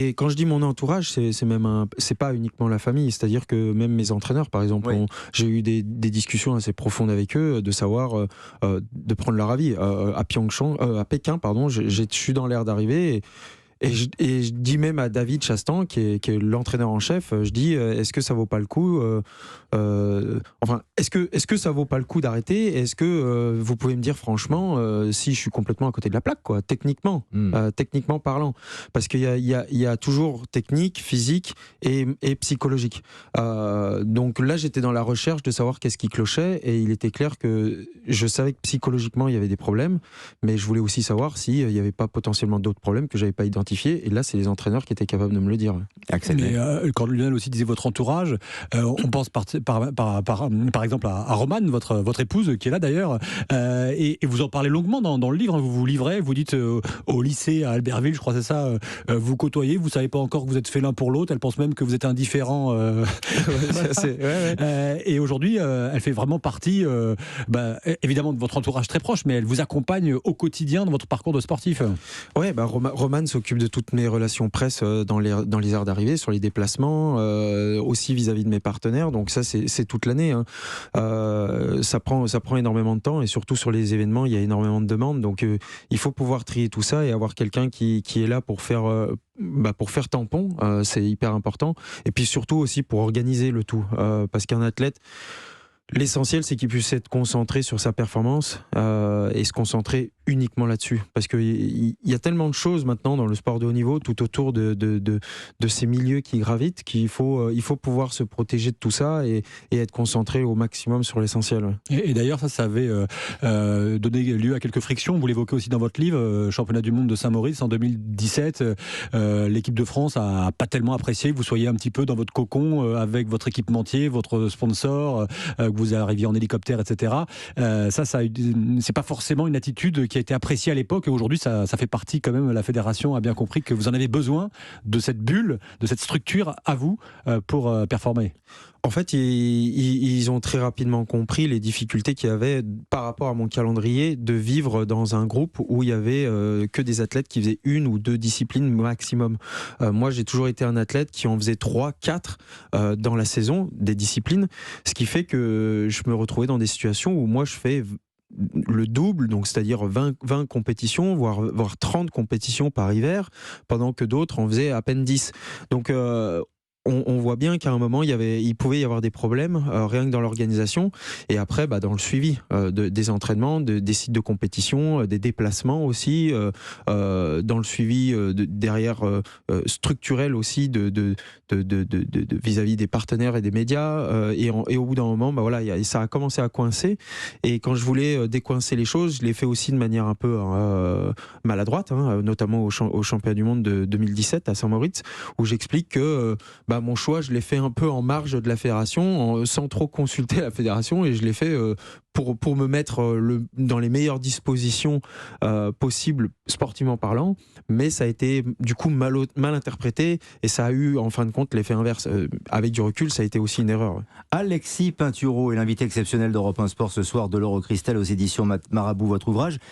Et quand je dis mon entourage, c'est même c'est pas uniquement la famille, c'est-à-dire que même mes entraîneurs, par exemple, Oui. j'ai eu des discussions assez profondes avec eux, de savoir, de prendre leur avis. À Pyeongchang, à Pékin, pardon, je suis dans l'air d'arriver. Et je dis même à David Chastan, qui est l'entraîneur en chef, je dis est-ce que ça vaut pas le coup enfin, est-ce que ça vaut pas le coup d'arrêter? Est-ce que vous pouvez me dire franchement si je suis complètement à côté de la plaque, quoi, techniquement, techniquement parlant? Parce qu'il y a toujours technique, physique et psychologique. Donc là, j'étais dans la recherche de savoir qu'est-ce qui clochait, et il était clair que je savais que psychologiquement, il y avait des problèmes, mais je voulais aussi savoir s'il n'y avait pas potentiellement d'autres problèmes que j'avais pas identifiés. Et là, c'est les entraîneurs qui étaient capables de me le dire. Mais quand Lionel aussi disait votre entourage, on pense par exemple à Romane, votre épouse, qui est là d'ailleurs, et vous en parlez longuement dans le livre, hein, vous vous livrez, vous dites au lycée à Albertville, je crois que c'est ça, vous côtoyez, vous savez pas encore que vous êtes fait l'un pour l'autre, elle pense même que vous êtes indifférent. Et aujourd'hui, elle fait vraiment partie, évidemment, de votre entourage très proche, mais elle vous accompagne au quotidien dans votre parcours de sportif. Ouais, Romane s'occupe de toutes mes relations presse dans les aires d'arrivée, sur les déplacements, aussi vis-à-vis de mes partenaires. Donc ça, c'est toute l'année, hein. Ça prend énormément de temps, et surtout sur les événements, il y a énormément de demandes. Donc il faut pouvoir trier tout ça et avoir quelqu'un qui est là pour faire tampon. C'est hyper important. Et puis surtout aussi pour organiser le tout, parce qu'un athlète, l'essentiel, c'est qu'il puisse être concentré sur sa performance et se concentrer uniquement là-dessus. Parce qu'il y a tellement de choses maintenant dans le sport de haut niveau, tout autour de ces milieux qui gravitent, qu'il faut pouvoir se protéger de tout ça et être concentré au maximum sur l'essentiel. Ouais. Et d'ailleurs, ça avait donné lieu à quelques frictions. Vous l'évoquez aussi dans votre livre, Championnat du monde de Saint-Maurice en 2017. L'équipe de France a pas tellement apprécié que vous soyez un petit peu dans votre cocon avec votre équipementier, votre sponsor, que vous arriviez en hélicoptère, etc. C'est pas forcément une attitude qui a été appréciée à l'époque, et aujourd'hui ça fait partie quand même. La fédération a bien compris que vous en avez besoin de cette bulle, de cette structure à vous pour performer. En fait, ils ont très rapidement compris les difficultés qu'il y avait par rapport à mon calendrier de vivre dans un groupe où il y avait que des athlètes qui faisaient une ou deux disciplines maximum. Moi, j'ai toujours été un athlète qui en faisait 3, 4 dans la saison, des disciplines, ce qui fait que je me retrouvais dans des situations où moi je fais le double, donc c'est-à-dire 20 compétitions, voire 30 compétitions par hiver, pendant que d'autres en faisaient à peine 10. Donc on voit bien qu'à un moment il pouvait y avoir des problèmes, rien que dans l'organisation, et après dans le suivi des entraînements, des sites de compétition, des déplacements aussi, dans le suivi derrière structurel aussi de vis-à-vis des partenaires et des médias, et au bout d'un moment ça a commencé à coincer, et quand je voulais décoincer les choses, je l'ai fait aussi de manière un peu maladroite, hein, notamment au championnat du monde de 2017 à Saint-Moritz, où j'explique que mon choix, je l'ai fait un peu en marge de la fédération, sans trop consulter la fédération, et je l'ai fait pour me mettre dans les meilleures dispositions possibles, sportivement parlant, mais ça a été du coup mal interprété, et ça a eu en fin de compte l'effet inverse. Avec du recul, ça a été aussi une erreur. Alexis Pinturo est l'invité exceptionnel d'Europe 1 Sport ce soir, de l'Eurocristal aux éditions Marabout, votre ouvrage.